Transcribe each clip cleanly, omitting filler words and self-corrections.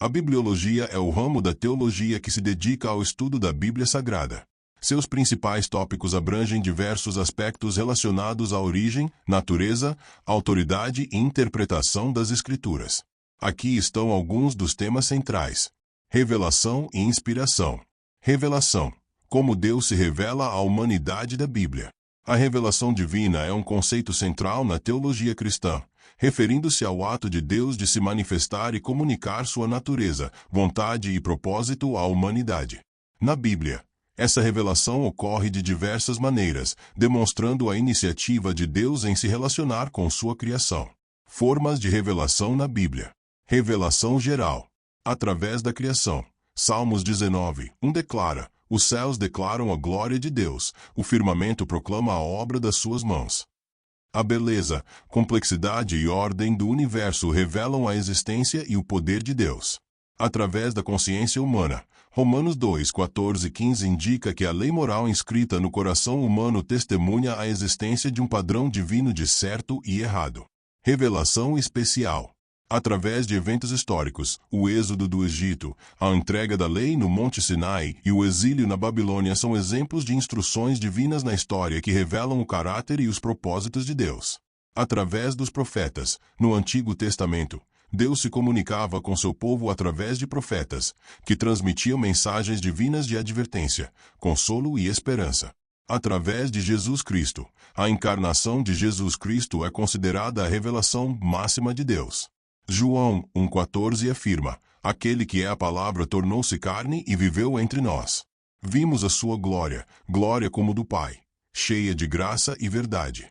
A bibliologia é o ramo da teologia que se dedica ao estudo da Bíblia Sagrada. Seus principais tópicos abrangem diversos aspectos relacionados à origem, natureza, autoridade e interpretação das Escrituras. Aqui estão alguns dos temas centrais: revelação e inspiração. Revelação: como Deus se revela à humanidade da Bíblia. A revelação divina é um conceito central na teologia cristã, referindo-se ao ato de Deus de se manifestar e comunicar sua natureza, vontade e propósito à humanidade. Na Bíblia, essa revelação ocorre de diversas maneiras, demonstrando a iniciativa de Deus em se relacionar com sua criação. Formas de revelação na Bíblia. Revelação geral. Através da criação. Salmos 19:1 declara: os céus declaram a glória de Deus, o firmamento proclama a obra das suas mãos. A beleza, complexidade e ordem do universo revelam a existência e o poder de Deus. Através da consciência humana. Romanos 2:14-15 indica que a lei moral inscrita no coração humano testemunha a existência de um padrão divino de certo e errado. Revelação especial. Através de eventos históricos, o êxodo do Egito, a entrega da lei no Monte Sinai e o exílio na Babilônia são exemplos de instruções divinas na história que revelam o caráter e os propósitos de Deus. Através dos profetas, no Antigo Testamento, Deus se comunicava com seu povo através de profetas, que transmitiam mensagens divinas de advertência, consolo e esperança. Através de Jesus Cristo, a encarnação de Jesus Cristo é considerada a revelação máxima de Deus. João 1,14 afirma: aquele que é a palavra tornou-se carne e viveu entre nós. Vimos a sua glória, glória como do Pai, cheia de graça e verdade.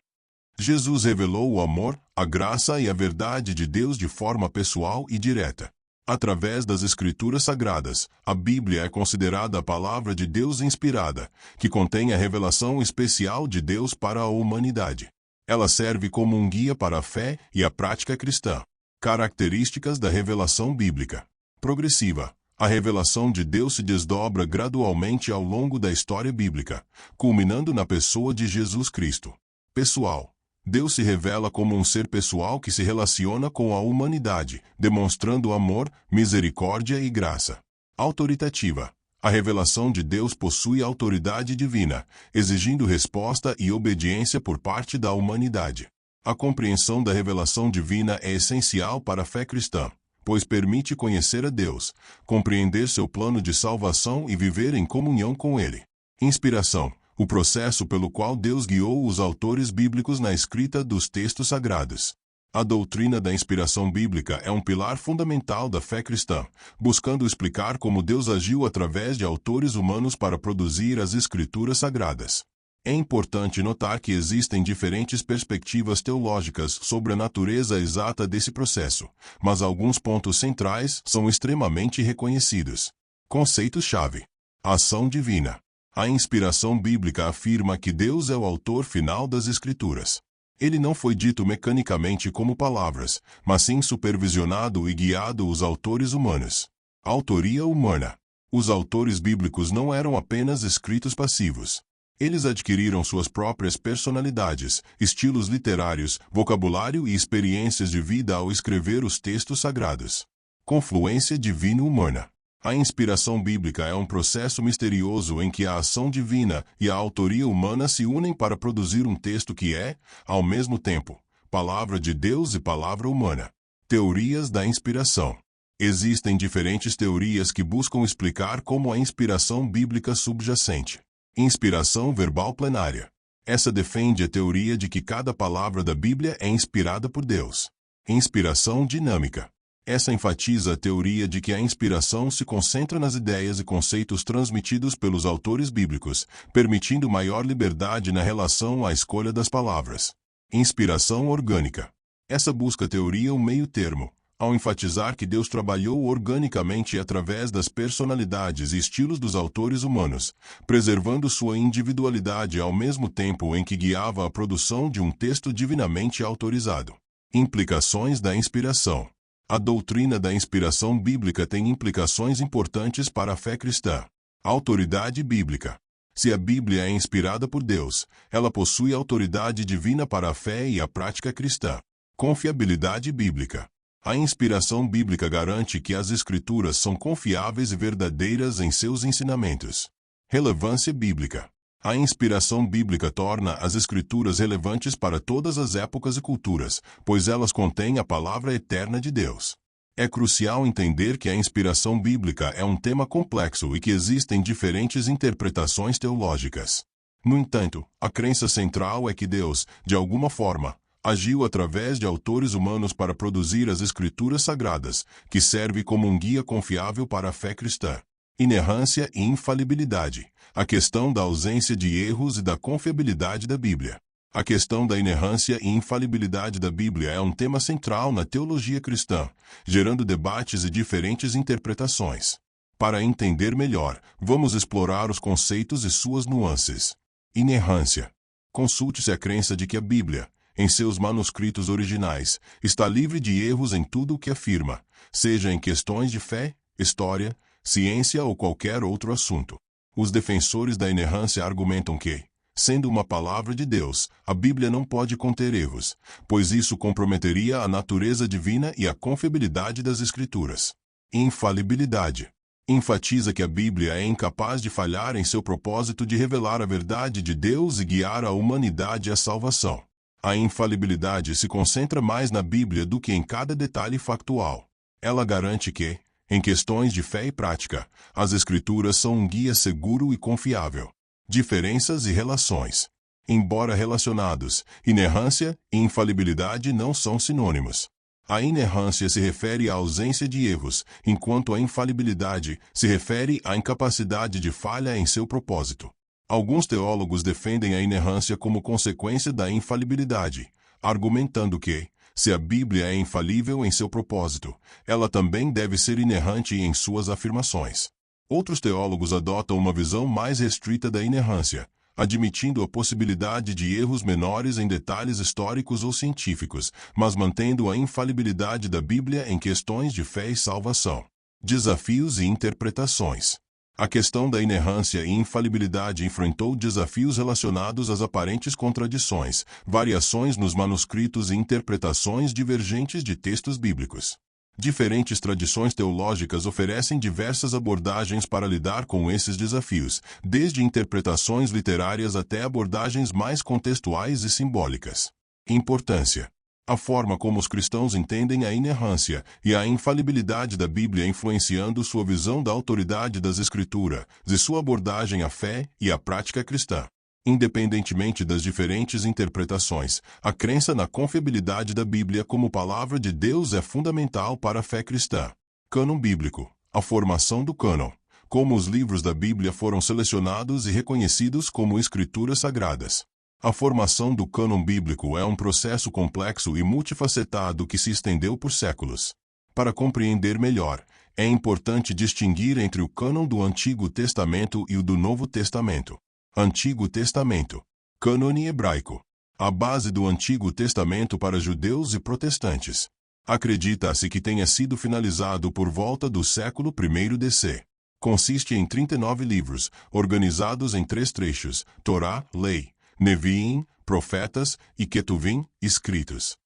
Jesus revelou o amor, a graça e a verdade de Deus de forma pessoal e direta. Através das Escrituras Sagradas, a Bíblia é considerada a palavra de Deus inspirada, que contém a revelação especial de Deus para a humanidade. Ela serve como um guia para a fé e a prática cristã. Características da revelação bíblica. Progressiva. A revelação de Deus se desdobra gradualmente ao longo da história bíblica, culminando na pessoa de Jesus Cristo. Pessoal. Deus se revela como um ser pessoal que se relaciona com a humanidade, demonstrando amor, misericórdia e graça. Autoritativa. A revelação de Deus possui autoridade divina, exigindo resposta e obediência por parte da humanidade. A compreensão da revelação divina é essencial para a fé cristã, pois permite conhecer a Deus, compreender seu plano de salvação e viver em comunhão com Ele. Inspiração. O processo pelo qual Deus guiou os autores bíblicos na escrita dos textos sagrados. A doutrina da inspiração bíblica é um pilar fundamental da fé cristã, buscando explicar como Deus agiu através de autores humanos para produzir as Escrituras Sagradas. É importante notar que existem diferentes perspectivas teológicas sobre a natureza exata desse processo, mas alguns pontos centrais são extremamente reconhecidos. Conceitos-chave. Ação divina. A inspiração bíblica afirma que Deus é o autor final das Escrituras. Ele não foi dito mecanicamente como palavras, mas sim supervisionado e guiado os autores humanos. Autoria humana. Os autores bíblicos não eram apenas escritos passivos. Eles adquiriram suas próprias personalidades, estilos literários, vocabulário e experiências de vida ao escrever os textos sagrados. Confluência divino-humana. A inspiração bíblica é um processo misterioso em que a ação divina e a autoria humana se unem para produzir um texto que é, ao mesmo tempo, palavra de Deus e palavra humana. Teorias da inspiração. Existem diferentes teorias que buscam explicar como a inspiração bíblica subjacente. Inspiração verbal plenária. Essa defende a teoria de que cada palavra da Bíblia é inspirada por Deus. Inspiração dinâmica. Essa enfatiza a teoria de que a inspiração se concentra nas ideias e conceitos transmitidos pelos autores bíblicos, permitindo maior liberdade na relação à escolha das palavras. Inspiração orgânica. Essa busca teoria um meio-termo, ao enfatizar que Deus trabalhou organicamente através das personalidades e estilos dos autores humanos, preservando sua individualidade ao mesmo tempo em que guiava a produção de um texto divinamente autorizado. Implicações da inspiração. A doutrina da inspiração bíblica tem implicações importantes para a fé cristã. Autoridade bíblica. Se a Bíblia é inspirada por Deus, ela possui autoridade divina para a fé e a prática cristã. Confiabilidade bíblica. A inspiração bíblica garante que as Escrituras são confiáveis e verdadeiras em seus ensinamentos. Relevância bíblica. A inspiração bíblica torna as Escrituras relevantes para todas as épocas e culturas, pois elas contêm a palavra eterna de Deus. É crucial entender que a inspiração bíblica é um tema complexo e que existem diferentes interpretações teológicas. No entanto, a crença central é que Deus, de alguma forma, agiu através de autores humanos para produzir as Escrituras Sagradas, que serve como um guia confiável para a fé cristã. Inerrância e infalibilidade. A questão da ausência de erros e da confiabilidade da Bíblia. A questão da inerrância e infalibilidade da Bíblia é um tema central na teologia cristã, gerando debates e diferentes interpretações. Para entender melhor, vamos explorar os conceitos e suas nuances. Inerrância. Consulte-se a crença de que a Bíblia, em seus manuscritos originais, está livre de erros em tudo o que afirma, seja em questões de fé, história, ciência ou qualquer outro assunto. Os defensores da inerrância argumentam que, sendo uma palavra de Deus, a Bíblia não pode conter erros, pois isso comprometeria a natureza divina e a confiabilidade das Escrituras. Infalibilidade. Enfatiza que a Bíblia é incapaz de falhar em seu propósito de revelar a verdade de Deus e guiar a humanidade à salvação. A infalibilidade se concentra mais na Bíblia do que em cada detalhe factual. Ela garante que, em questões de fé e prática, as Escrituras são um guia seguro e confiável. Diferenças e relações. Embora relacionados, inerrância e infalibilidade não são sinônimos. A inerrância se refere à ausência de erros, enquanto a infalibilidade se refere à incapacidade de falha em seu propósito. Alguns teólogos defendem a inerrância como consequência da infalibilidade, argumentando que, se a Bíblia é infalível em seu propósito, ela também deve ser inerrante em suas afirmações. Outros teólogos adotam uma visão mais restrita da inerrância, admitindo a possibilidade de erros menores em detalhes históricos ou científicos, mas mantendo a infalibilidade da Bíblia em questões de fé e salvação. Desafios e interpretações. A questão da inerrância e infalibilidade enfrentou desafios relacionados às aparentes contradições, variações nos manuscritos e interpretações divergentes de textos bíblicos. Diferentes tradições teológicas oferecem diversas abordagens para lidar com esses desafios, desde interpretações literárias até abordagens mais contextuais e simbólicas. Importância. A forma como os cristãos entendem a inerrância e a infalibilidade da Bíblia influenciando sua visão da autoridade das Escrituras e sua abordagem à fé e à prática cristã. Independentemente das diferentes interpretações, a crença na confiabilidade da Bíblia como palavra de Deus é fundamental para a fé cristã. Cânon bíblico. A formação do cânon. Como os livros da Bíblia foram selecionados e reconhecidos como escrituras sagradas. A formação do cânon bíblico é um processo complexo e multifacetado que se estendeu por séculos. Para compreender melhor, é importante distinguir entre o cânon do Antigo Testamento e o do Novo Testamento. Antigo Testamento. Cânone hebraico. A base do Antigo Testamento para judeus e protestantes. Acredita-se que tenha sido finalizado por volta do século I DC. Consiste em 39 livros, organizados em 3 trechos: Torá, Lei, Neviim, Profetas e Ketuvim, escritos.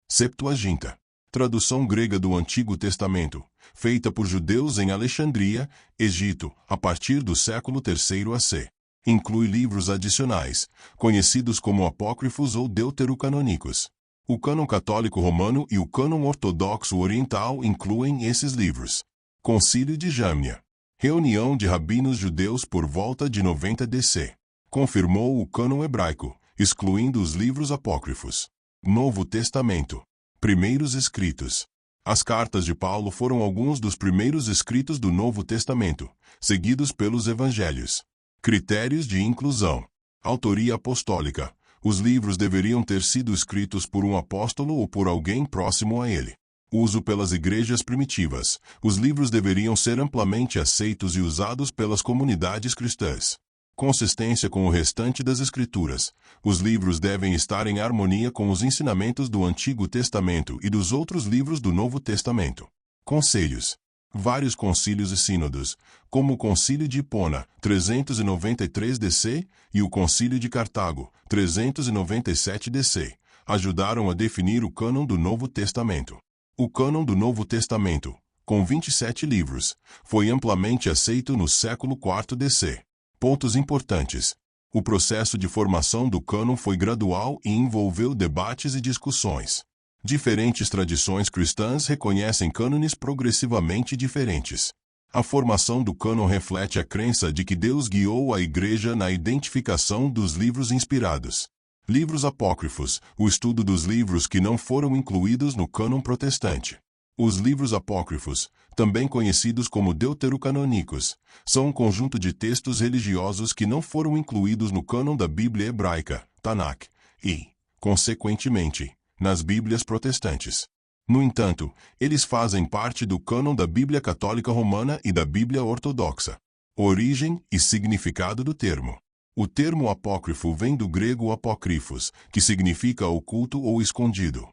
Septuaginta. Tradução grega do Antigo Testamento, feita por judeus em Alexandria, Egito, a partir do século III AC. Inclui livros adicionais, conhecidos como apócrifos ou deuterocanônicos. O cânon católico romano e o cânon ortodoxo oriental incluem esses livros. Concílio de Jamnia. Reunião de rabinos judeus por volta de 90 DC. Confirmou o cânon hebraico, excluindo os livros apócrifos. Novo Testamento. Primeiros escritos. As cartas de Paulo foram alguns dos primeiros escritos do Novo Testamento, seguidos pelos evangelhos. Critérios de inclusão. Autoria apostólica. Os livros deveriam ter sido escritos por um apóstolo ou por alguém próximo a ele. Uso pelas igrejas primitivas. Os livros deveriam ser amplamente aceitos e usados pelas comunidades cristãs. Consistência com o restante das Escrituras. Os livros devem estar em harmonia com os ensinamentos do Antigo Testamento e dos outros livros do Novo Testamento. Conselhos. Vários concílios e sínodos, como o Concílio de Hipona, 393 DC, e o Concílio de Cartago, 397 DC, ajudaram a definir o cânon do Novo Testamento. O cânon do Novo Testamento, com 27 livros, foi amplamente aceito no século IV DC. Pontos importantes. O processo de formação do cânon foi gradual e envolveu debates e discussões. Diferentes tradições cristãs reconhecem cânones progressivamente diferentes. A formação do cânon reflete a crença de que Deus guiou a Igreja na identificação dos livros inspirados. Livros apócrifos, o estudo dos livros que não foram incluídos no cânon protestante. Os livros apócrifos, também conhecidos como deuterocanônicos, são um conjunto de textos religiosos que não foram incluídos no cânon da Bíblia hebraica, Tanakh, e, consequentemente, nas Bíblias protestantes. No entanto, eles fazem parte do cânon da Bíblia Católica Romana e da Bíblia Ortodoxa. Origem e significado do termo. O termo apócrifo vem do grego apócrifos, que significa oculto ou escondido.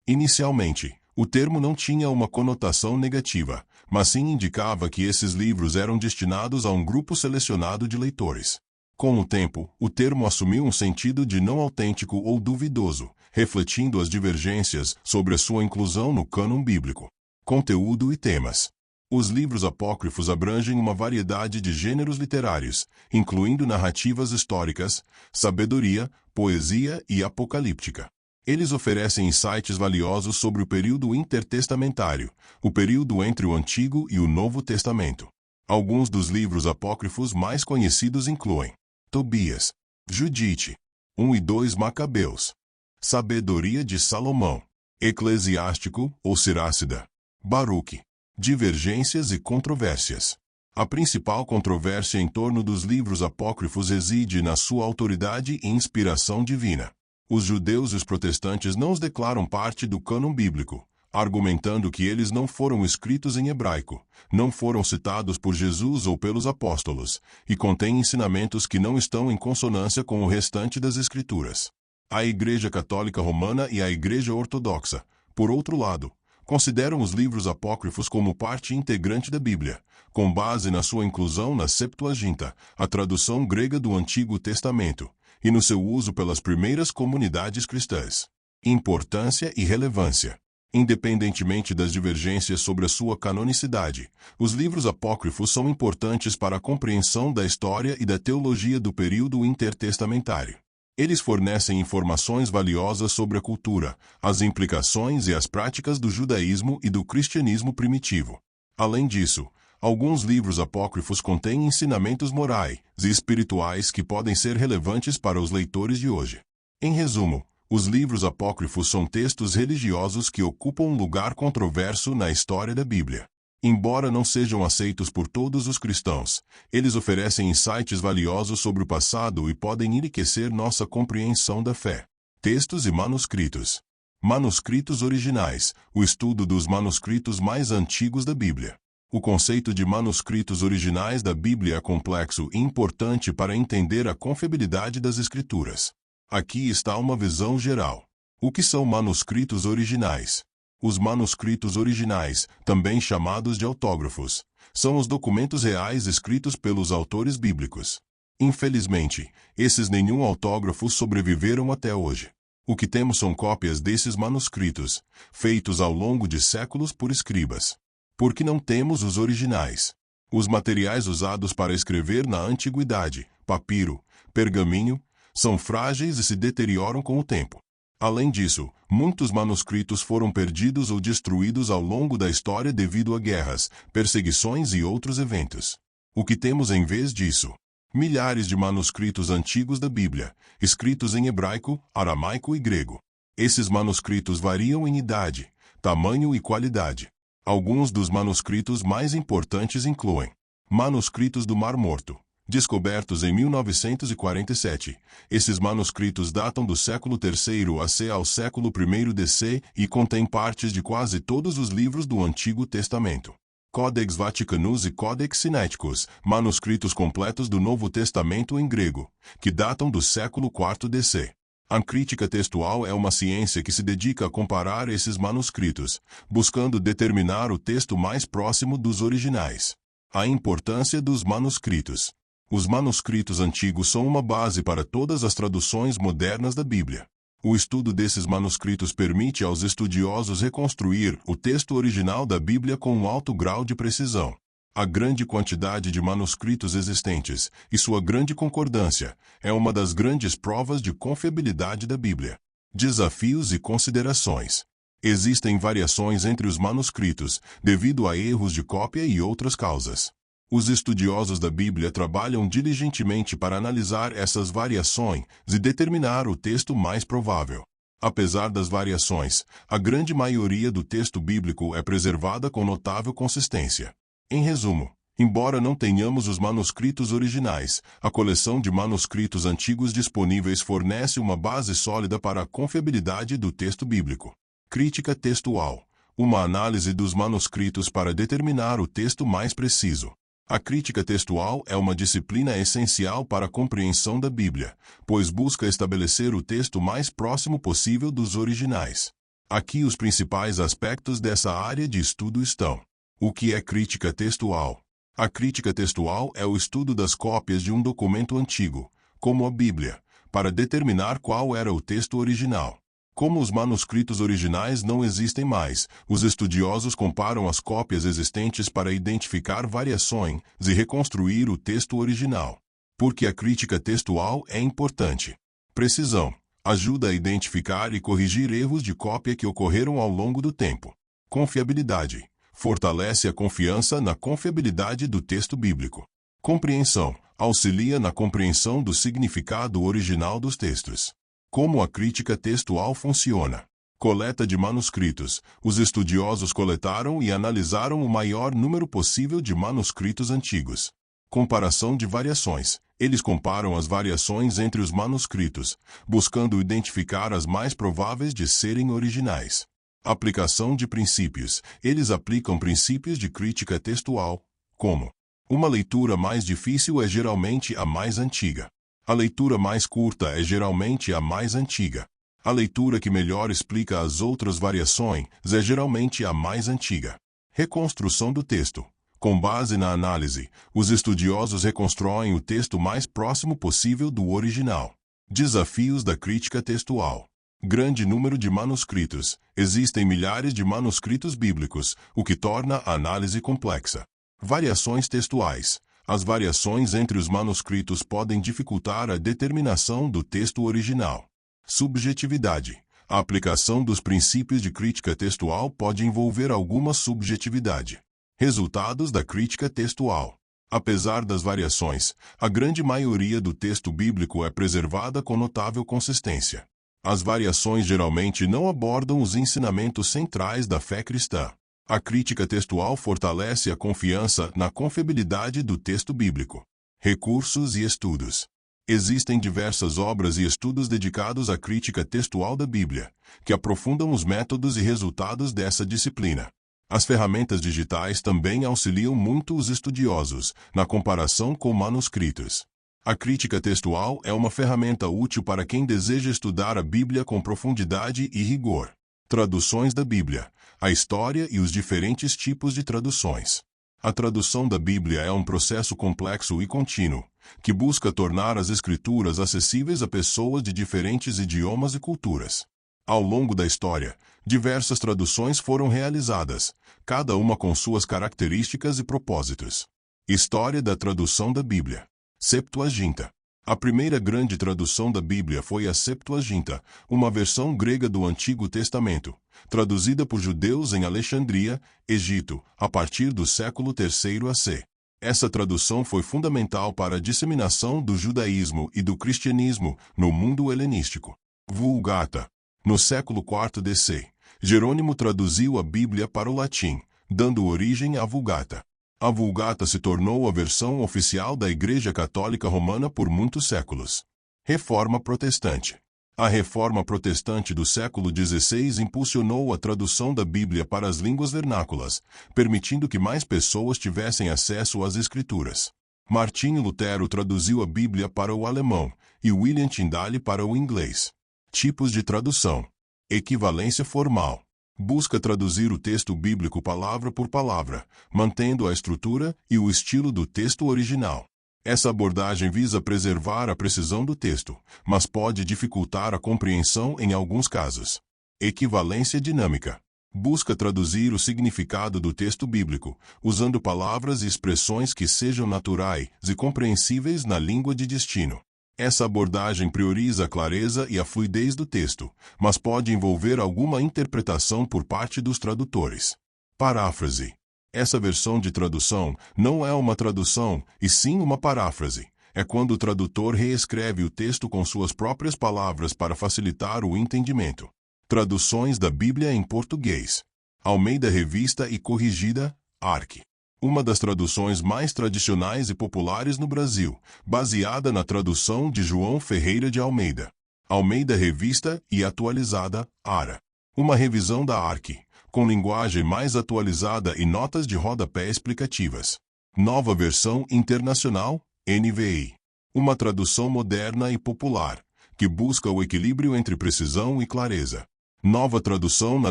Inicialmente, o termo não tinha uma conotação negativa, mas sim indicava que esses livros eram destinados a um grupo selecionado de leitores. Com o tempo, o termo assumiu um sentido de não autêntico ou duvidoso, refletindo as divergências sobre a sua inclusão no cânon bíblico. Conteúdo e temas. Os livros apócrifos abrangem uma variedade de gêneros literários, incluindo narrativas históricas, sabedoria, poesia e apocalíptica. Eles oferecem insights valiosos sobre o período intertestamentário, o período entre o Antigo e o Novo Testamento. Alguns dos livros apócrifos mais conhecidos incluem Tobias, Judite, 1 e 2 Macabeus, Sabedoria de Salomão, Eclesiástico ou Sirácida, Baruque, Divergências e controvérsias. A principal controvérsia em torno dos livros apócrifos reside na sua autoridade e inspiração divina. Os judeus e os protestantes não os declaram parte do cânon bíblico, argumentando que eles não foram escritos em hebraico, não foram citados por Jesus ou pelos apóstolos, e contêm ensinamentos que não estão em consonância com o restante das Escrituras. A Igreja Católica Romana e a Igreja Ortodoxa, por outro lado, consideram os livros apócrifos como parte integrante da Bíblia, com base na sua inclusão na Septuaginta, a tradução grega do Antigo Testamento, e no seu uso pelas primeiras comunidades cristãs. Importância e relevância. Independentemente das divergências sobre a sua canonicidade, os livros apócrifos são importantes para a compreensão da história e da teologia do período intertestamentário. Eles fornecem informações valiosas sobre a cultura, as implicações e as práticas do judaísmo e do cristianismo primitivo. Além disso, alguns livros apócrifos contêm ensinamentos morais e espirituais que podem ser relevantes para os leitores de hoje. Em resumo, os livros apócrifos são textos religiosos que ocupam um lugar controverso na história da Bíblia. Embora não sejam aceitos por todos os cristãos, eles oferecem insights valiosos sobre o passado e podem enriquecer nossa compreensão da fé. Textos e manuscritos. Manuscritos originais, o estudo dos manuscritos mais antigos da Bíblia. O conceito de manuscritos originais da Bíblia é complexo e importante para entender a confiabilidade das Escrituras. Aqui está uma visão geral. O que são manuscritos originais? Os manuscritos originais, também chamados de autógrafos, são os documentos reais escritos pelos autores bíblicos. Infelizmente, esses nenhum autógrafo sobreviveram até hoje. O que temos são cópias desses manuscritos, feitos ao longo de séculos por escribas. Por que não temos os originais? Os materiais usados para escrever na antiguidade, papiro, pergaminho, são frágeis e se deterioram com o tempo. Além disso, muitos manuscritos foram perdidos ou destruídos ao longo da história devido a guerras, perseguições e outros eventos. O que temos em vez disso? Milhares de manuscritos antigos da Bíblia, escritos em hebraico, aramaico e grego. Esses manuscritos variam em idade, tamanho e qualidade. Alguns dos manuscritos mais importantes incluem manuscritos do Mar Morto, descobertos em 1947. Esses manuscritos datam do século III AC ao século I DC e contêm partes de quase todos os livros do Antigo Testamento. Codex Vaticanus e Codex Sinaiticus, manuscritos completos do Novo Testamento em grego, que datam do século IV DC. A crítica textual é uma ciência que se dedica a comparar esses manuscritos, buscando determinar o texto mais próximo dos originais. A importância dos manuscritos. Os manuscritos antigos são uma base para todas as traduções modernas da Bíblia. O estudo desses manuscritos permite aos estudiosos reconstruir o texto original da Bíblia com um alto grau de precisão. A grande quantidade de manuscritos existentes e sua grande concordância é uma das grandes provas de confiabilidade da Bíblia. Desafios e considerações. Existem variações entre os manuscritos, devido a erros de cópia e outras causas. Os estudiosos da Bíblia trabalham diligentemente para analisar essas variações e determinar o texto mais provável. Apesar das variações, a grande maioria do texto bíblico é preservada com notável consistência. Em resumo, embora não tenhamos os manuscritos originais, a coleção de manuscritos antigos disponíveis fornece uma base sólida para a confiabilidade do texto bíblico. Crítica textual. Uma análise dos manuscritos para determinar o texto mais preciso. A crítica textual é uma disciplina essencial para a compreensão da Bíblia, pois busca estabelecer o texto mais próximo possível dos originais. Aqui os principais aspectos dessa área de estudo estão. O que é crítica textual? A crítica textual é o estudo das cópias de um documento antigo, como a Bíblia, para determinar qual era o texto original. Como os manuscritos originais não existem mais, os estudiosos comparam as cópias existentes para identificar variações e reconstruir o texto original. Por que a crítica textual é importante? Precisão. Ajuda a identificar e corrigir erros de cópia que ocorreram ao longo do tempo. Confiabilidade. Fortalece a confiança na confiabilidade do texto bíblico. Compreensão. Auxilia na compreensão do significado original dos textos. Como a crítica textual funciona? Coleta de manuscritos. Os estudiosos coletaram e analisaram o maior número possível de manuscritos antigos. Comparação de variações. Eles comparam as variações entre os manuscritos, buscando identificar as mais prováveis de serem originais. Aplicação de princípios. Eles aplicam princípios de crítica textual, como: uma leitura mais difícil é geralmente a mais antiga. A leitura mais curta é geralmente a mais antiga. A leitura que melhor explica as outras variações é geralmente a mais antiga. Reconstrução do texto. Com base na análise, os estudiosos reconstroem o texto mais próximo possível do original. Desafios da crítica textual. Grande número de manuscritos. Existem milhares de manuscritos bíblicos, o que torna a análise complexa. Variações textuais. As variações entre os manuscritos podem dificultar a determinação do texto original. Subjetividade. A aplicação dos princípios de crítica textual pode envolver alguma subjetividade. Resultados da crítica textual. Apesar das variações, a grande maioria do texto bíblico é preservada com notável consistência. As variações geralmente não abordam os ensinamentos centrais da fé cristã. A crítica textual fortalece a confiança na confiabilidade do texto bíblico. Recursos e estudos. Existem diversas obras e estudos dedicados à crítica textual da Bíblia, que aprofundam os métodos e resultados dessa disciplina. As ferramentas digitais também auxiliam muito os estudiosos na comparação com manuscritos. A crítica textual é uma ferramenta útil para quem deseja estudar a Bíblia com profundidade e rigor. Traduções da Bíblia. A história e os diferentes tipos de traduções. A tradução da Bíblia é um processo complexo e contínuo, que busca tornar as Escrituras acessíveis a pessoas de diferentes idiomas e culturas. Ao longo da história, diversas traduções foram realizadas, cada uma com suas características e propósitos. História da tradução da Bíblia. Septuaginta. A primeira grande tradução da Bíblia foi a Septuaginta, uma versão grega do Antigo Testamento, traduzida por judeus em Alexandria, Egito, a partir do século III AC. Essa tradução foi fundamental para a disseminação do judaísmo e do cristianismo no mundo helenístico. Vulgata. No século IV DC, Jerônimo traduziu a Bíblia para o latim, dando origem à Vulgata. A Vulgata se tornou a versão oficial da Igreja Católica Romana por muitos séculos. Reforma Protestante. A Reforma Protestante do século XVI impulsionou a tradução da Bíblia para as línguas vernáculas, permitindo que mais pessoas tivessem acesso às Escrituras. Martinho Lutero traduziu a Bíblia para o alemão e William Tyndale para o inglês. Tipos de tradução. Equivalência formal. Busca traduzir o texto bíblico palavra por palavra, mantendo a estrutura e o estilo do texto original. Essa abordagem visa preservar a precisão do texto, mas pode dificultar a compreensão em alguns casos. Equivalência dinâmica. Busca traduzir o significado do texto bíblico, usando palavras e expressões que sejam naturais e compreensíveis na língua de destino. Essa abordagem prioriza a clareza e a fluidez do texto, mas pode envolver alguma interpretação por parte dos tradutores. Paráfrase. Essa versão de tradução não é uma tradução, e sim uma paráfrase. É quando o tradutor reescreve o texto com suas próprias palavras para facilitar o entendimento. Traduções da Bíblia em português. Almeida Revista e Corrigida, ARC. Uma das traduções mais tradicionais e populares no Brasil, baseada na tradução de João Ferreira de Almeida. Almeida Revista e Atualizada, ARA. Uma revisão da ARC, com linguagem mais atualizada e notas de rodapé explicativas. Nova Versão Internacional, NVI. Uma tradução moderna e popular, que busca o equilíbrio entre precisão e clareza. Nova Tradução na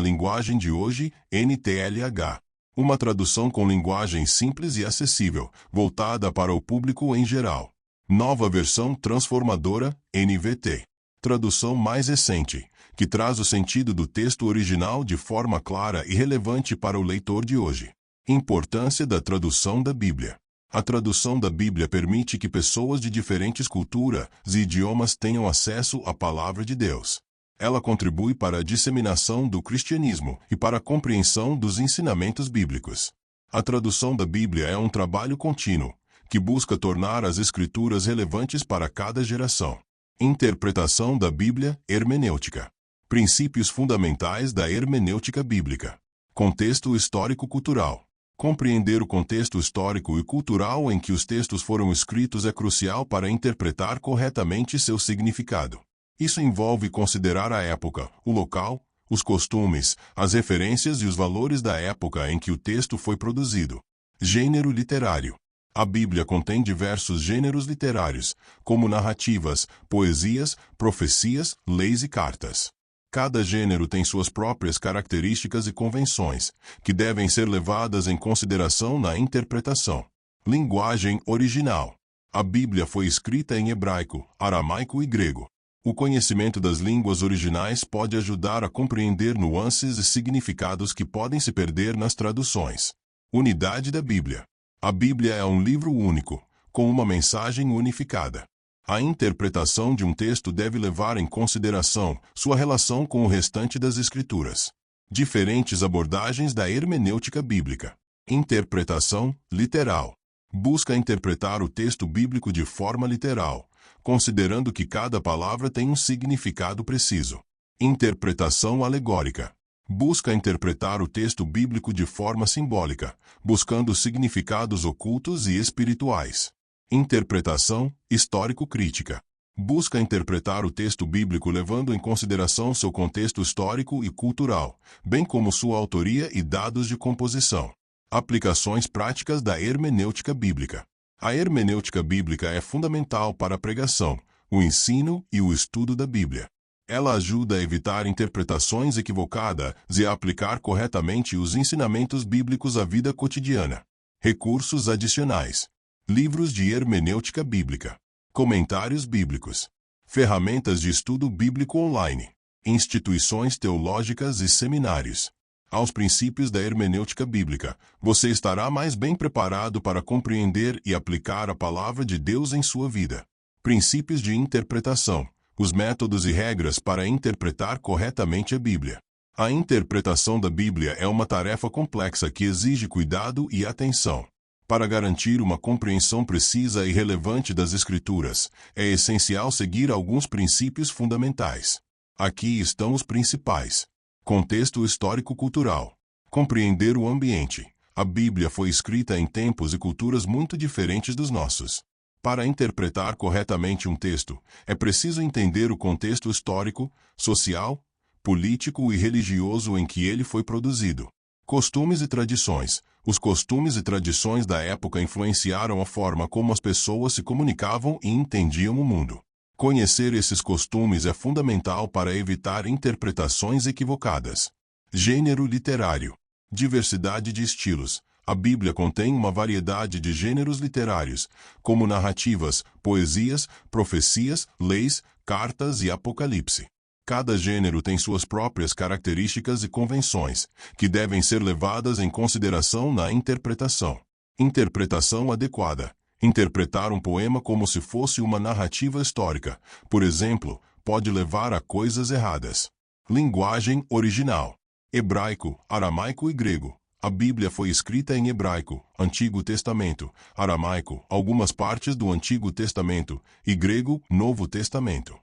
Linguagem de Hoje, NTLH. Uma tradução com linguagem simples e acessível, voltada para o público em geral. Nova Versão Transformadora, NVT. Tradução mais recente, que traz o sentido do texto original de forma clara e relevante para o leitor de hoje. Importância da tradução da Bíblia. A tradução da Bíblia permite que pessoas de diferentes culturas e idiomas tenham acesso à Palavra de Deus. Ela contribui para a disseminação do cristianismo e para a compreensão dos ensinamentos bíblicos. A tradução da Bíblia é um trabalho contínuo, que busca tornar as Escrituras relevantes para cada geração. Interpretação da Bíblia, hermenêutica. Princípios fundamentais da hermenêutica bíblica. Contexto histórico-cultural. Compreender o contexto histórico e cultural em que os textos foram escritos é crucial para interpretar corretamente seu significado. Isso envolve considerar a época, o local, os costumes, as referências e os valores da época em que o texto foi produzido. Gênero literário. A Bíblia contém diversos gêneros literários, como narrativas, poesias, profecias, leis e cartas. Cada gênero tem suas próprias características e convenções, que devem ser levadas em consideração na interpretação. Linguagem original. A Bíblia foi escrita em hebraico, aramaico e grego. O conhecimento das línguas originais pode ajudar a compreender nuances e significados que podem se perder nas traduções. Unidade da Bíblia. A Bíblia é um livro único, com uma mensagem unificada. A interpretação de um texto deve levar em consideração sua relação com o restante das Escrituras. Diferentes abordagens da hermenêutica bíblica. Interpretação literal. Busca interpretar o texto bíblico de forma literal, considerando que cada palavra tem um significado preciso. Interpretação alegórica. Busca interpretar o texto bíblico de forma simbólica, buscando significados ocultos e espirituais. Interpretação histórico-crítica. Busca interpretar o texto bíblico levando em consideração seu contexto histórico e cultural, bem como sua autoria e dados de composição. Aplicações práticas da hermenêutica bíblica. A hermenêutica bíblica é fundamental para a pregação, o ensino e o estudo da Bíblia. Ela ajuda a evitar interpretações equivocadas e a aplicar corretamente os ensinamentos bíblicos à vida cotidiana. Recursos adicionais. Livros de hermenêutica bíblica. Comentários bíblicos. Ferramentas de estudo bíblico online. Instituições teológicas e seminários. Aos princípios da hermenêutica bíblica, você estará mais bem preparado para compreender e aplicar a palavra de Deus em sua vida. Princípios de interpretação. Os métodos e regras para interpretar corretamente a Bíblia. A interpretação da Bíblia é uma tarefa complexa que exige cuidado e atenção. Para garantir uma compreensão precisa e relevante das Escrituras, é essencial seguir alguns princípios fundamentais. Aqui estão os principais. Contexto histórico-cultural. Compreender o ambiente. A Bíblia foi escrita em tempos e culturas muito diferentes dos nossos. Para interpretar corretamente um texto, é preciso entender o contexto histórico, social, político e religioso em que ele foi produzido. Costumes e tradições. Os costumes e tradições da época influenciaram a forma como as pessoas se comunicavam e entendiam o mundo. Conhecer esses costumes é fundamental para evitar interpretações equivocadas. Gênero literário. Diversidade de estilos. A Bíblia contém uma variedade de gêneros literários, como narrativas, poesias, profecias, leis, cartas e apocalipse. Cada gênero tem suas próprias características e convenções, que devem ser levadas em consideração na interpretação. Interpretação adequada. Interpretar um poema como se fosse uma narrativa histórica, por exemplo, pode levar a coisas erradas. Linguagem original. Hebraico, aramaico e grego. A Bíblia foi escrita em hebraico, Antigo Testamento, aramaico, algumas partes do Antigo Testamento, e grego, Novo Testamento.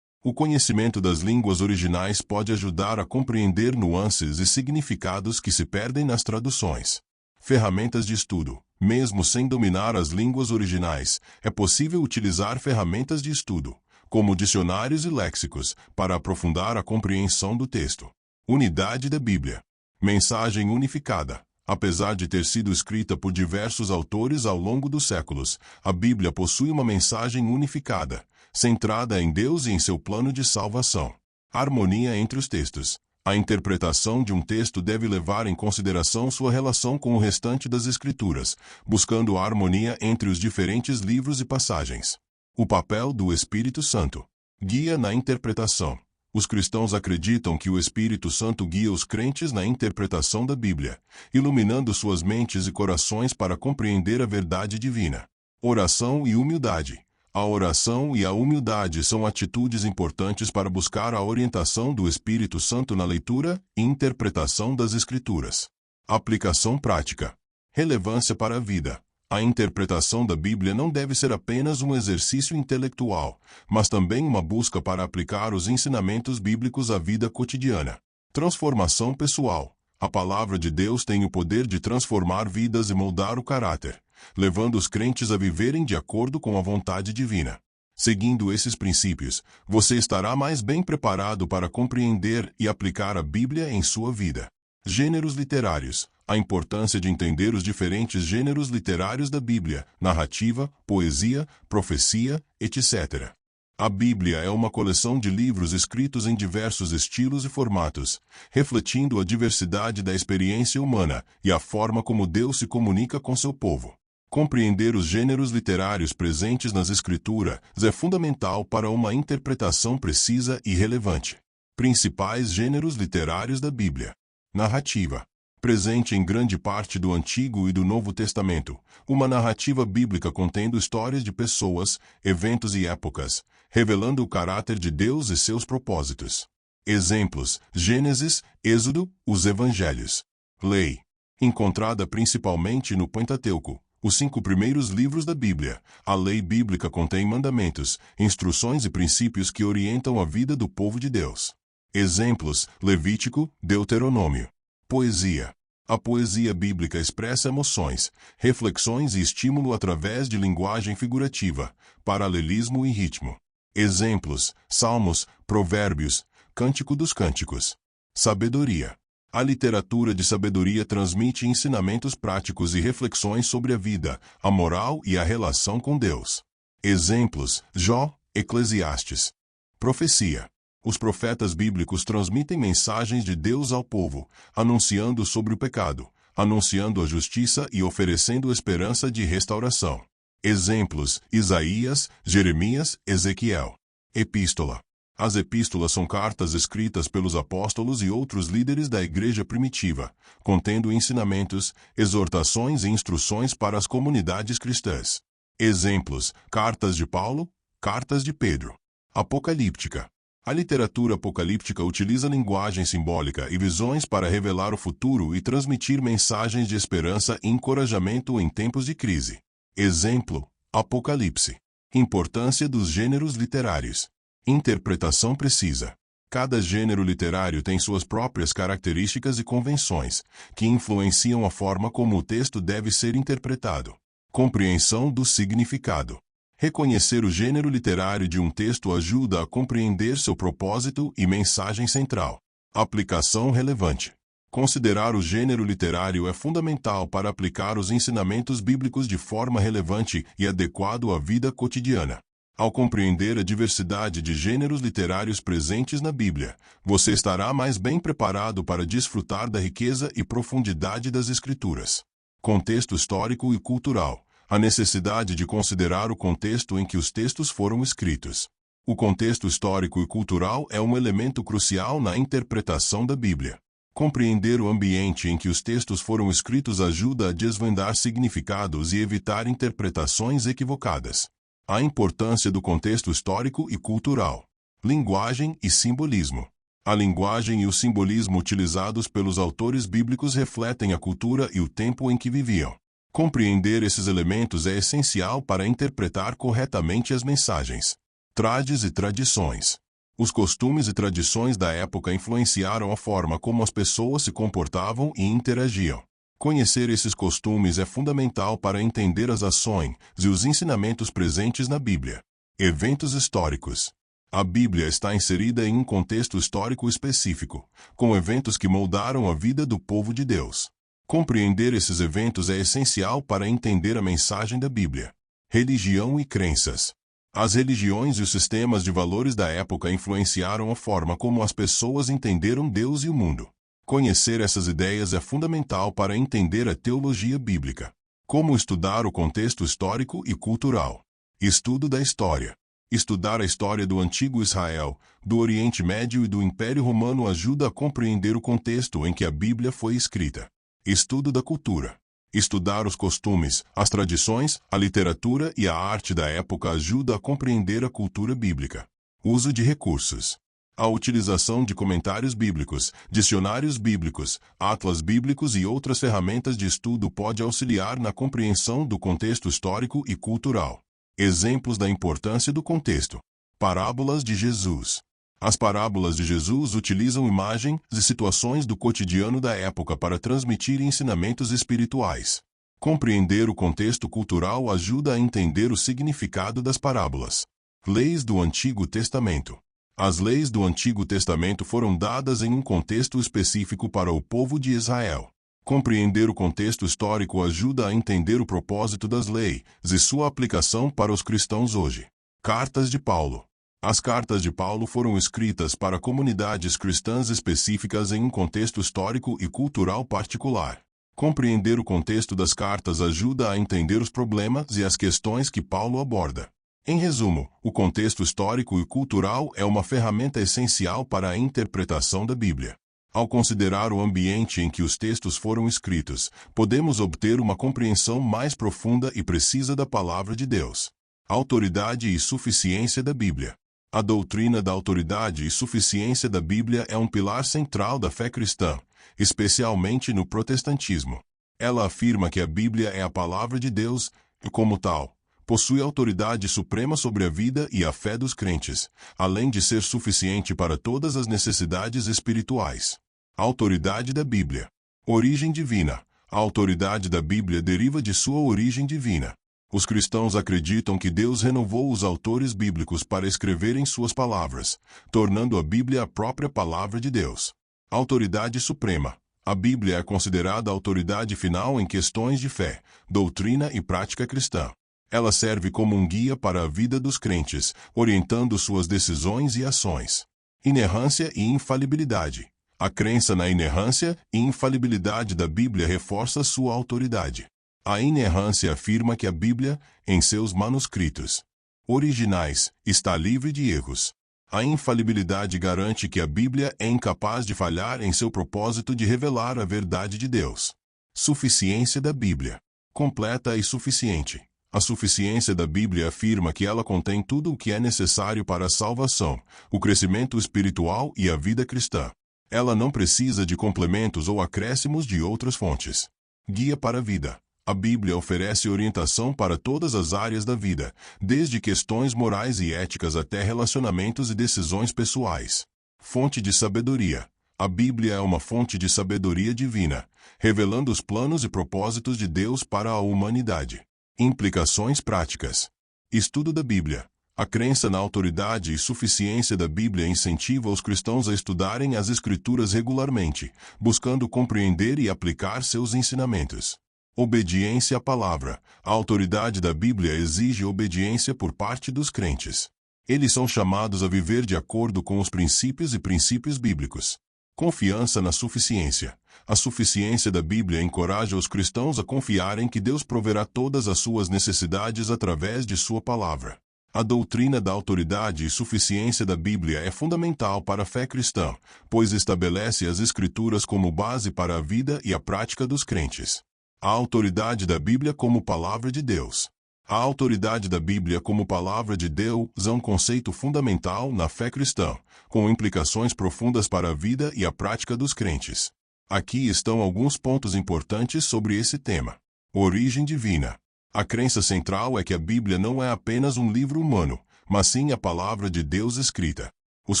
O conhecimento das línguas originais pode ajudar a compreender nuances e significados que se perdem nas traduções. Ferramentas de estudo. Mesmo sem dominar as línguas originais, é possível utilizar ferramentas de estudo, como dicionários e léxicos, para aprofundar a compreensão do texto. Unidade da Bíblia. Mensagem unificada. Apesar de ter sido escrita por diversos autores ao longo dos séculos, a Bíblia possui uma mensagem unificada, centrada em Deus e em seu plano de salvação. Harmonia entre os textos. A interpretação de um texto deve levar em consideração sua relação com o restante das Escrituras, buscando a harmonia entre os diferentes livros e passagens. O papel do Espírito Santo. Guia na interpretação. Os cristãos acreditam que o Espírito Santo guia os crentes na interpretação da Bíblia, iluminando suas mentes e corações para compreender a verdade divina. Oração e humildade. A oração e a humildade são atitudes importantes para buscar a orientação do Espírito Santo na leitura e interpretação das Escrituras. Aplicação prática. Relevância para a vida. A interpretação da Bíblia não deve ser apenas um exercício intelectual, mas também uma busca para aplicar os ensinamentos bíblicos à vida cotidiana. Transformação pessoal. A palavra de Deus tem o poder de transformar vidas e moldar o caráter, levando os crentes a viverem de acordo com a vontade divina. Seguindo esses princípios, você estará mais bem preparado para compreender e aplicar a Bíblia em sua vida. Gêneros literários. A importância de entender os diferentes gêneros literários da Bíblia, narrativa, poesia, profecia, etc. A Bíblia é uma coleção de livros escritos em diversos estilos e formatos, refletindo a diversidade da experiência humana e a forma como Deus se comunica com seu povo. Compreender os gêneros literários presentes nas Escrituras é fundamental para uma interpretação precisa e relevante. Principais gêneros literários da Bíblia. Narrativa. Presente em grande parte do Antigo e do Novo Testamento, uma narrativa bíblica contendo histórias de pessoas, eventos e épocas, revelando o caráter de Deus e seus propósitos. Exemplos: Gênesis, Êxodo, os Evangelhos. Lei. Encontrada principalmente no Pentateuco, os 5 primeiros livros da Bíblia, a lei bíblica contém mandamentos, instruções e princípios que orientam a vida do povo de Deus. Exemplos: Levítico, Deuteronômio. Poesia. A poesia bíblica expressa emoções, reflexões e estímulo através de linguagem figurativa, paralelismo e ritmo. Exemplos: Salmos, Provérbios, Cântico dos Cânticos. Sabedoria. A literatura de sabedoria transmite ensinamentos práticos e reflexões sobre a vida, a moral e a relação com Deus. Exemplos: Jó, Eclesiastes. Profecia. Os profetas bíblicos transmitem mensagens de Deus ao povo, anunciando sobre o pecado, anunciando a justiça e oferecendo esperança de restauração. Exemplos: Isaías, Jeremias, Ezequiel. Epístola. As epístolas são cartas escritas pelos apóstolos e outros líderes da igreja primitiva, contendo ensinamentos, exortações e instruções para as comunidades cristãs. Exemplos: cartas de Paulo, cartas de Pedro. Apocalíptica. A literatura apocalíptica utiliza linguagem simbólica e visões para revelar o futuro e transmitir mensagens de esperança e encorajamento em tempos de crise. Exemplo: Apocalipse. Importância dos gêneros literários. Interpretação precisa. Cada gênero literário tem suas próprias características e convenções, que influenciam a forma como o texto deve ser interpretado. Compreensão do significado. Reconhecer o gênero literário de um texto ajuda a compreender seu propósito e mensagem central. Aplicação relevante. Considerar o gênero literário é fundamental para aplicar os ensinamentos bíblicos de forma relevante e adequada à vida cotidiana. Ao compreender a diversidade de gêneros literários presentes na Bíblia, você estará mais bem preparado para desfrutar da riqueza e profundidade das Escrituras. Contexto histórico e cultural. A necessidade de considerar o contexto em que os textos foram escritos. O contexto histórico e cultural é um elemento crucial na interpretação da Bíblia. Compreender o ambiente em que os textos foram escritos ajuda a desvendar significados e evitar interpretações equivocadas. A importância do contexto histórico e cultural. Linguagem e simbolismo. A linguagem e o simbolismo utilizados pelos autores bíblicos refletem a cultura e o tempo em que viviam. Compreender esses elementos é essencial para interpretar corretamente as mensagens. Trades e tradições. Os costumes e tradições da época influenciaram a forma como as pessoas se comportavam e interagiam. Conhecer esses costumes é fundamental para entender as ações e os ensinamentos presentes na Bíblia. Eventos históricos. A Bíblia está inserida em um contexto histórico específico, com eventos que moldaram a vida do povo de Deus. Compreender esses eventos é essencial para entender a mensagem da Bíblia. Religião e crenças. As religiões e os sistemas de valores da época influenciaram a forma como as pessoas entenderam Deus e o mundo. Conhecer essas ideias é fundamental para entender a teologia bíblica. Como estudar o contexto histórico e cultural. Estudo da história. Estudar a história do antigo Israel, do Oriente Médio e do Império Romano ajuda a compreender o contexto em que a Bíblia foi escrita. Estudo da cultura. Estudar os costumes, as tradições, a literatura e a arte da época ajuda a compreender a cultura bíblica. Uso de recursos. A utilização de comentários bíblicos, dicionários bíblicos, atlas bíblicos e outras ferramentas de estudo pode auxiliar na compreensão do contexto histórico e cultural. Exemplos da importância do contexto. Parábolas de Jesus. As parábolas de Jesus utilizam imagens e situações do cotidiano da época para transmitir ensinamentos espirituais. Compreender o contexto cultural ajuda a entender o significado das parábolas. Leis do Antigo Testamento. As leis do Antigo Testamento foram dadas em um contexto específico para o povo de Israel. Compreender o contexto histórico ajuda a entender o propósito das leis e sua aplicação para os cristãos hoje. Cartas de Paulo. As cartas de Paulo foram escritas para comunidades cristãs específicas em um contexto histórico e cultural particular. Compreender o contexto das cartas ajuda a entender os problemas e as questões que Paulo aborda. Em resumo, o contexto histórico e cultural é uma ferramenta essencial para a interpretação da Bíblia. Ao considerar o ambiente em que os textos foram escritos, podemos obter uma compreensão mais profunda e precisa da palavra de Deus. Autoridade e suficiência da Bíblia. A doutrina da autoridade e suficiência da Bíblia é um pilar central da fé cristã, especialmente no protestantismo. Ela afirma que a Bíblia é a palavra de Deus e, como tal, possui autoridade suprema sobre a vida e a fé dos crentes, além de ser suficiente para todas as necessidades espirituais. Autoridade da Bíblia. Origem divina. A autoridade da Bíblia deriva de sua origem divina. Os cristãos acreditam que Deus renovou os autores bíblicos para escreverem suas palavras, tornando a Bíblia a própria palavra de Deus. Autoridade suprema. A Bíblia é considerada a autoridade final em questões de fé, doutrina e prática cristã. Ela serve como um guia para a vida dos crentes, orientando suas decisões e ações. Inerrância e infalibilidade. A crença na inerrância e infalibilidade da Bíblia reforça sua autoridade. A inerrância afirma que a Bíblia, em seus manuscritos originais, está livre de erros. A infalibilidade garante que a Bíblia é incapaz de falhar em seu propósito de revelar a verdade de Deus. Suficiência da Bíblia. Completa e suficiente. A suficiência da Bíblia afirma que ela contém tudo o que é necessário para a salvação, o crescimento espiritual e a vida cristã. Ela não precisa de complementos ou acréscimos de outras fontes. Guia para a vida. A Bíblia oferece orientação para todas as áreas da vida, desde questões morais e éticas até relacionamentos e decisões pessoais. Fonte de sabedoria. A Bíblia é uma fonte de sabedoria divina, revelando os planos e propósitos de Deus para a humanidade. Implicações práticas. Estudo da Bíblia. A crença na autoridade e suficiência da Bíblia incentiva os cristãos a estudarem as Escrituras regularmente, buscando compreender e aplicar seus ensinamentos. Obediência à palavra. A autoridade da Bíblia exige obediência por parte dos crentes. Eles são chamados a viver de acordo com os princípios bíblicos. Confiança na suficiência. A suficiência da Bíblia encoraja os cristãos a confiarem que Deus proverá todas as suas necessidades através de sua palavra. A doutrina da autoridade e suficiência da Bíblia é fundamental para a fé cristã, pois estabelece as Escrituras como base para a vida e a prática dos crentes. A autoridade da Bíblia como palavra de Deus. A autoridade da Bíblia como palavra de Deus é um conceito fundamental na fé cristã, com implicações profundas para a vida e a prática dos crentes. Aqui estão alguns pontos importantes sobre esse tema. Origem divina. A crença central é que a Bíblia não é apenas um livro humano, mas sim a palavra de Deus escrita. Os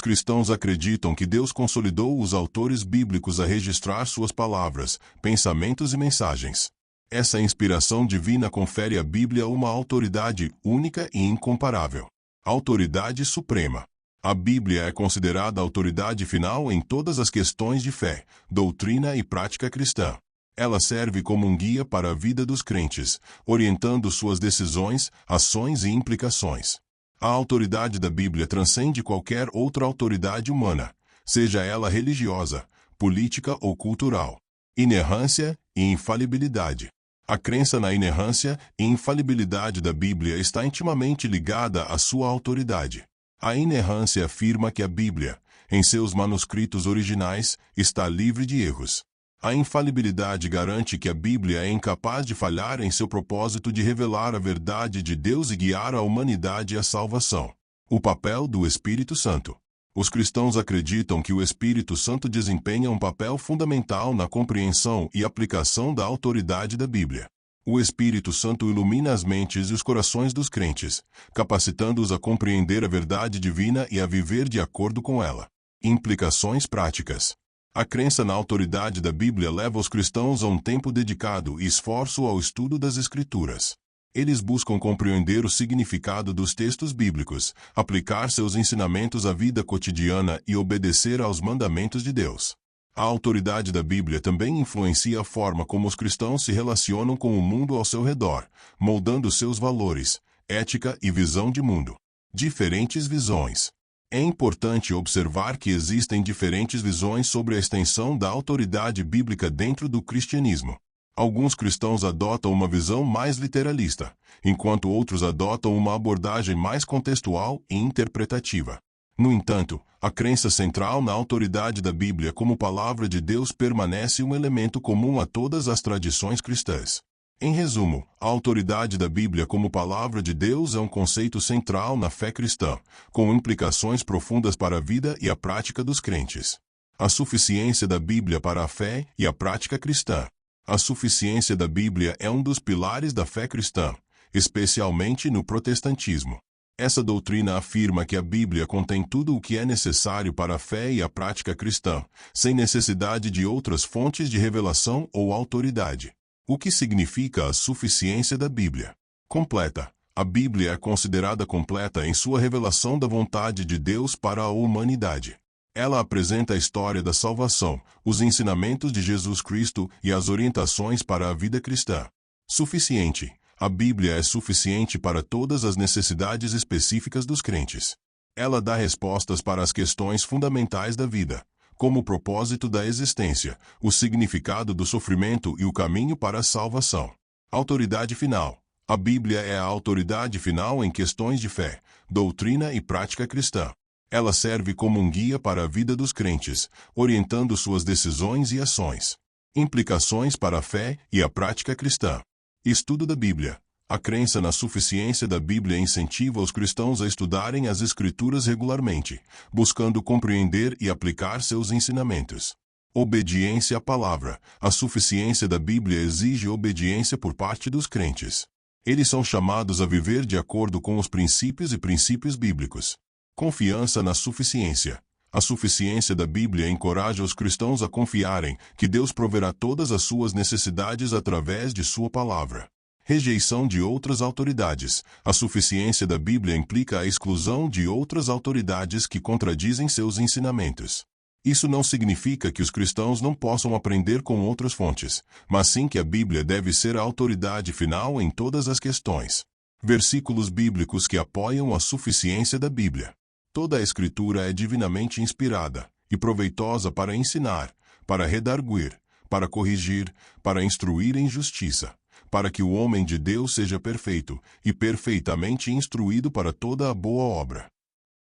cristãos acreditam que Deus consolidou os autores bíblicos a registrar suas palavras, pensamentos e mensagens. Essa inspiração divina confere à Bíblia uma autoridade única e incomparável. Autoridade suprema. A Bíblia é considerada a autoridade final em todas as questões de fé, doutrina e prática cristã. Ela serve como um guia para a vida dos crentes, orientando suas decisões, ações e implicações. A autoridade da Bíblia transcende qualquer outra autoridade humana, seja ela religiosa, política ou cultural. Inerrância e infalibilidade. A crença na inerrância e infalibilidade da Bíblia está intimamente ligada à sua autoridade. A inerrância afirma que a Bíblia, em seus manuscritos originais, está livre de erros. A infalibilidade garante que a Bíblia é incapaz de falhar em seu propósito de revelar a verdade de Deus e guiar a humanidade à salvação. O papel do Espírito Santo. Os cristãos acreditam que o Espírito Santo desempenha um papel fundamental na compreensão e aplicação da autoridade da Bíblia. O Espírito Santo ilumina as mentes e os corações dos crentes, capacitando-os a compreender a verdade divina e a viver de acordo com ela. Implicações práticas. A crença na autoridade da Bíblia leva os cristãos a um tempo dedicado e esforço ao estudo das Escrituras. Eles buscam compreender o significado dos textos bíblicos, aplicar seus ensinamentos à vida cotidiana e obedecer aos mandamentos de Deus. A autoridade da Bíblia também influencia a forma como os cristãos se relacionam com o mundo ao seu redor, moldando seus valores, ética e visão de mundo. Diferentes visões. É importante observar que existem diferentes visões sobre a extensão da autoridade bíblica dentro do cristianismo. Alguns cristãos adotam uma visão mais literalista, enquanto outros adotam uma abordagem mais contextual e interpretativa. No entanto, a crença central na autoridade da Bíblia como palavra de Deus permanece um elemento comum a todas as tradições cristãs. Em resumo, a autoridade da Bíblia como palavra de Deus é um conceito central na fé cristã, com implicações profundas para a vida e a prática dos crentes. A suficiência da Bíblia para a fé e a prática cristã. A suficiência da Bíblia é um dos pilares da fé cristã, especialmente no protestantismo. Essa doutrina afirma que a Bíblia contém tudo o que é necessário para a fé e a prática cristã, sem necessidade de outras fontes de revelação ou autoridade. O que significa a suficiência da Bíblia? Completa. A Bíblia é considerada completa em sua revelação da vontade de Deus para a humanidade. Ela apresenta a história da salvação, os ensinamentos de Jesus Cristo e as orientações para a vida cristã. Suficiente. A Bíblia é suficiente para todas as necessidades específicas dos crentes. Ela dá respostas para as questões fundamentais da vida, como o propósito da existência, o significado do sofrimento e o caminho para a salvação. Autoridade final. A Bíblia é a autoridade final em questões de fé, doutrina e prática cristã. Ela serve como um guia para a vida dos crentes, orientando suas decisões e ações. Implicações para a fé e a prática cristã. Estudo da Bíblia. A crença na suficiência da Bíblia incentiva os cristãos a estudarem as Escrituras regularmente, buscando compreender e aplicar seus ensinamentos. Obediência à palavra. A suficiência da Bíblia exige obediência por parte dos crentes. Eles são chamados a viver de acordo com os princípios bíblicos. Confiança na suficiência. A suficiência da Bíblia encoraja os cristãos a confiarem que Deus proverá todas as suas necessidades através de sua palavra. Rejeição de outras autoridades. A suficiência da Bíblia implica a exclusão de outras autoridades que contradizem seus ensinamentos. Isso não significa que os cristãos não possam aprender com outras fontes, mas sim que a Bíblia deve ser a autoridade final em todas as questões. Versículos bíblicos que apoiam a suficiência da Bíblia. Toda a Escritura é divinamente inspirada e proveitosa para ensinar, para redarguir, para corrigir, para instruir em justiça, para que o homem de Deus seja perfeito e perfeitamente instruído para toda a boa obra.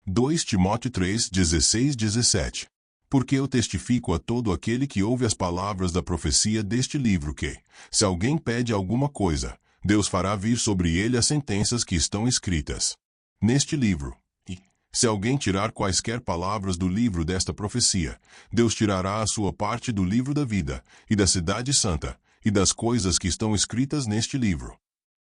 2 Timóteo 3, 16, 17. Porque eu testifico a todo aquele que ouve as palavras da profecia deste livro que, se alguém pede alguma coisa, Deus fará vir sobre ele as sentenças que estão escritas neste livro. E, se alguém tirar quaisquer palavras do livro desta profecia, Deus tirará a sua parte do livro da vida, e da cidade santa, e das coisas que estão escritas neste livro.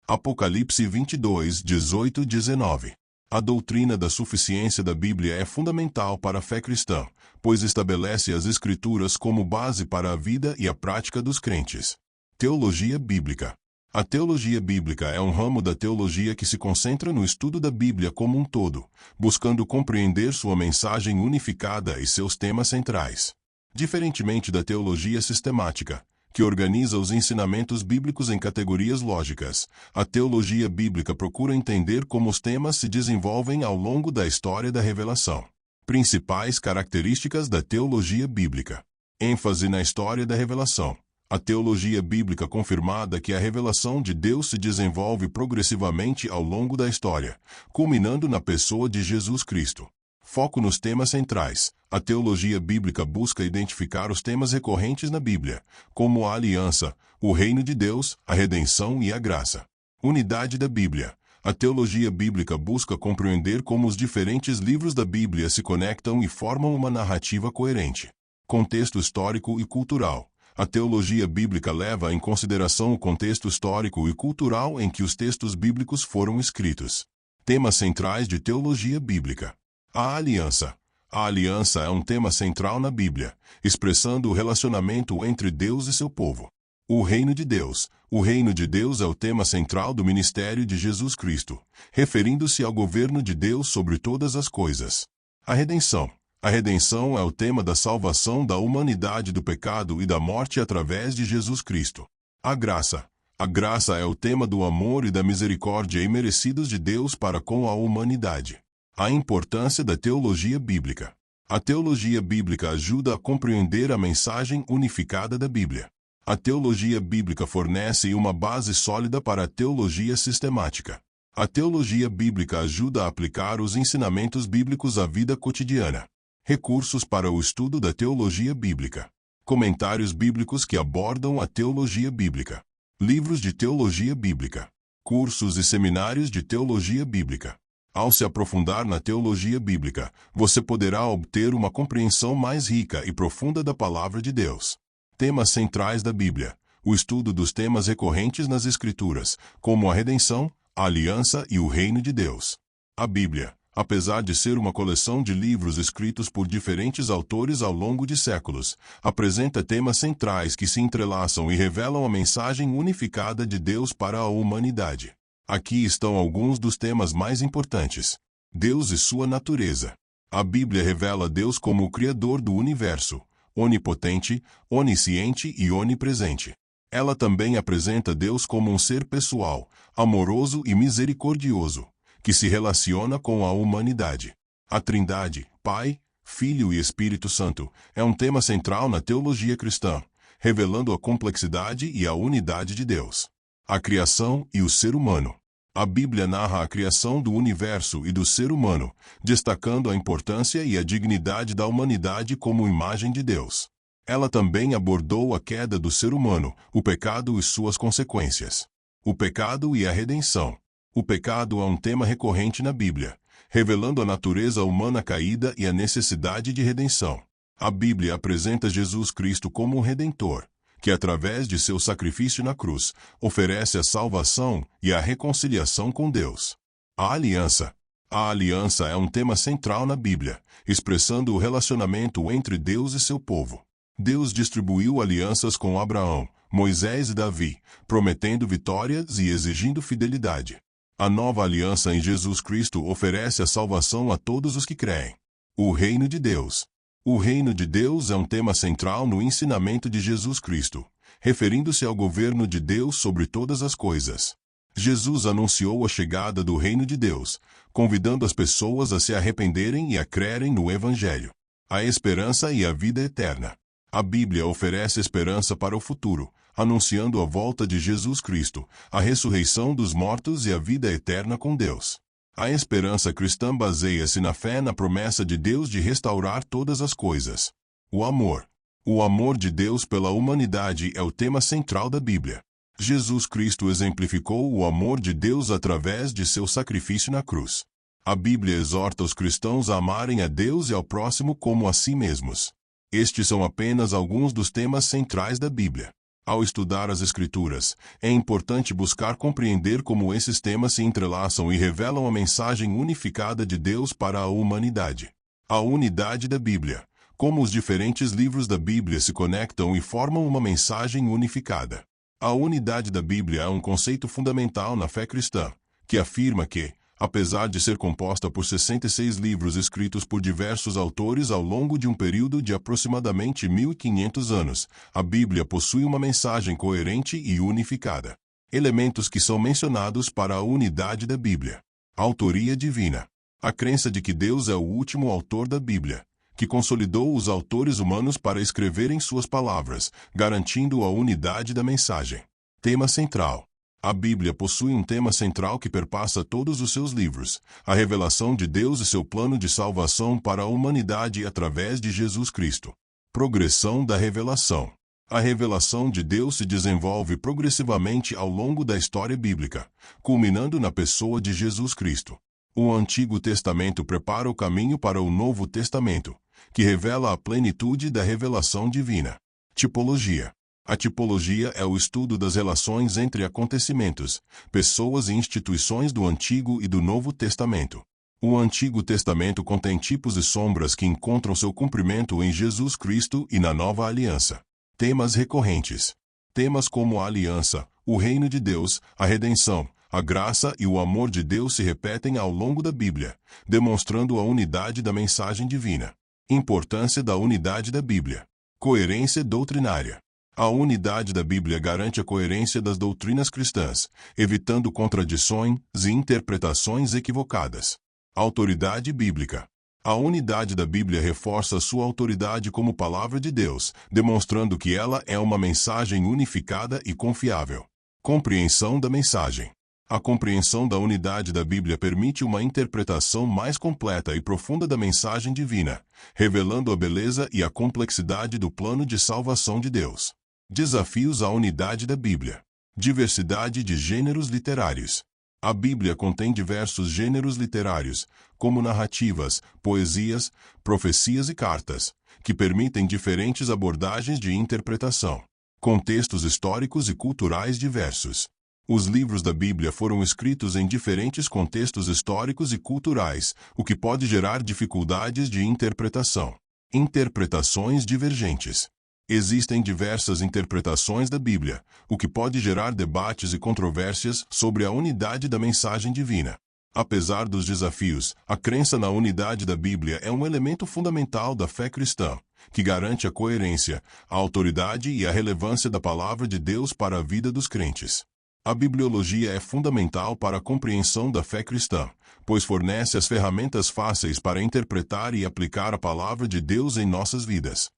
Apocalipse 22, 18, 19. A doutrina da suficiência da Bíblia é fundamental para a fé cristã, pois estabelece as Escrituras como base para a vida e a prática dos crentes. Teologia bíblica. A teologia bíblica é um ramo da teologia que se concentra no estudo da Bíblia como um todo, buscando compreender sua mensagem unificada e seus temas centrais. Diferentemente da teologia sistemática, que organiza os ensinamentos bíblicos em categorias lógicas, a teologia bíblica procura entender como os temas se desenvolvem ao longo da história da revelação. Principais características da teologia bíblica. ênfase na história da revelação. A teologia bíblica confirmada que a revelação de Deus se desenvolve progressivamente ao longo da história, culminando na pessoa de Jesus Cristo. Foco nos temas centrais. A teologia bíblica busca identificar os temas recorrentes na Bíblia, como a aliança, o reino de Deus, a redenção e a graça. Unidade da Bíblia. A teologia bíblica busca compreender como os diferentes livros da Bíblia se conectam e formam uma narrativa coerente. Contexto histórico e cultural. A teologia bíblica leva em consideração o contexto histórico e cultural em que os textos bíblicos foram escritos. Temas centrais de teologia bíblica. A aliança. A aliança é um tema central na Bíblia, expressando o relacionamento entre Deus e seu povo. O reino de Deus. O reino de Deus é o tema central do ministério de Jesus Cristo, referindo-se ao governo de Deus sobre todas as coisas. A redenção. A redenção é o tema da salvação da humanidade do pecado e da morte através de Jesus Cristo. A graça. A graça é o tema do amor e da misericórdia imerecidos de Deus para com a humanidade. A importância da teologia bíblica. A teologia bíblica ajuda a compreender a mensagem unificada da Bíblia. A teologia bíblica fornece uma base sólida para a teologia sistemática. A teologia bíblica ajuda a aplicar os ensinamentos bíblicos à vida cotidiana. Recursos para o estudo da teologia bíblica. Comentários bíblicos que abordam a teologia bíblica. Livros de teologia bíblica. Cursos e seminários de teologia bíblica. Ao se aprofundar na teologia bíblica, você poderá obter uma compreensão mais rica e profunda da palavra de Deus. Temas centrais da Bíblia. O estudo dos temas recorrentes nas Escrituras, como a redenção, a aliança e o reino de Deus. A Bíblia, apesar de ser uma coleção de livros escritos por diferentes autores ao longo de séculos, apresenta temas centrais que se entrelaçam e revelam a mensagem unificada de Deus para a humanidade. Aqui estão alguns dos temas mais importantes. Deus e sua natureza. A Bíblia revela Deus como o Criador do universo, onipotente, onisciente e onipresente. Ela também apresenta Deus como um ser pessoal, amoroso e misericordioso, que se relaciona com a humanidade. A Trindade, Pai, Filho e Espírito Santo, é um tema central na teologia cristã, revelando a complexidade e a unidade de Deus. A criação e o ser humano. A Bíblia narra a criação do universo e do ser humano, destacando a importância e a dignidade da humanidade como imagem de Deus. Ela também abordou a queda do ser humano, o pecado e suas consequências. O pecado e a redenção. O pecado é um tema recorrente na Bíblia, revelando a natureza humana caída e a necessidade de redenção. A Bíblia apresenta Jesus Cristo como um redentor, que através de seu sacrifício na cruz, oferece a salvação e a reconciliação com Deus. A aliança. A aliança é um tema central na Bíblia, expressando o relacionamento entre Deus e seu povo. Deus distribuiu alianças com Abraão, Moisés e Davi, prometendo vitórias e exigindo fidelidade. A nova aliança em Jesus Cristo oferece a salvação a todos os que creem. O reino de Deus. O reino de Deus é um tema central no ensinamento de Jesus Cristo, referindo-se ao governo de Deus sobre todas as coisas. Jesus anunciou a chegada do reino de Deus, convidando as pessoas a se arrependerem e a crerem no Evangelho, a esperança e a vida eterna. A Bíblia oferece esperança para o futuro, anunciando a volta de Jesus Cristo, a ressurreição dos mortos e a vida eterna com Deus. A esperança cristã baseia-se na fé na promessa de Deus de restaurar todas as coisas. O amor. O amor de Deus pela humanidade é o tema central da Bíblia. Jesus Cristo exemplificou o amor de Deus através de seu sacrifício na cruz. A Bíblia exorta os cristãos a amarem a Deus e ao próximo como a si mesmos. Estes são apenas alguns dos temas centrais da Bíblia. Ao estudar as Escrituras, é importante buscar compreender como esses temas se entrelaçam e revelam a mensagem unificada de Deus para a humanidade. A unidade da Bíblia. Como os diferentes livros da Bíblia se conectam e formam uma mensagem unificada. A unidade da Bíblia é um conceito fundamental na fé cristã, que afirma que, apesar de ser composta por 66 livros escritos por diversos autores ao longo de um período de aproximadamente 1500 anos, a Bíblia possui uma mensagem coerente e unificada. Elementos que são mencionados para a unidade da Bíblia. Autoria divina. A crença de que Deus é o último autor da Bíblia, que consolidou os autores humanos para escreverem suas palavras, garantindo a unidade da mensagem. Tema central. A Bíblia possui um tema central que perpassa todos os seus livros, a revelação de Deus e seu plano de salvação para a humanidade através de Jesus Cristo. Progressão da revelação. A revelação de Deus se desenvolve progressivamente ao longo da história bíblica, culminando na pessoa de Jesus Cristo. O Antigo Testamento prepara o caminho para o Novo Testamento, que revela a plenitude da revelação divina. Tipologia. A tipologia é o estudo das relações entre acontecimentos, pessoas e instituições do Antigo e do Novo Testamento. O Antigo Testamento contém tipos e sombras que encontram seu cumprimento em Jesus Cristo e na Nova Aliança. Temas recorrentes. Temas como a aliança, o reino de Deus, a redenção, a graça e o amor de Deus se repetem ao longo da Bíblia, demonstrando a unidade da mensagem divina. Importância da unidade da Bíblia. Coerência doutrinária. A unidade da Bíblia garante a coerência das doutrinas cristãs, evitando contradições e interpretações equivocadas. Autoridade bíblica. A unidade da Bíblia reforça sua autoridade como palavra de Deus, demonstrando que ela é uma mensagem unificada e confiável. Compreensão da mensagem. A compreensão da unidade da Bíblia permite uma interpretação mais completa e profunda da mensagem divina, revelando a beleza e a complexidade do plano de salvação de Deus. Desafios à unidade da Bíblia. Diversidade de gêneros literários. A Bíblia contém diversos gêneros literários, como narrativas, poesias, profecias e cartas, que permitem diferentes abordagens de interpretação. Contextos históricos e culturais diversos. Os livros da Bíblia foram escritos em diferentes contextos históricos e culturais, o que pode gerar dificuldades de interpretação. Interpretações divergentes. Existem diversas interpretações da Bíblia, o que pode gerar debates e controvérsias sobre a unidade da mensagem divina. Apesar dos desafios, a crença na unidade da Bíblia é um elemento fundamental da fé cristã, que garante a coerência, a autoridade e a relevância da palavra de Deus para a vida dos crentes. A bibliologia é fundamental para a compreensão da fé cristã, pois fornece as ferramentas fáceis para interpretar e aplicar a palavra de Deus em nossas vidas.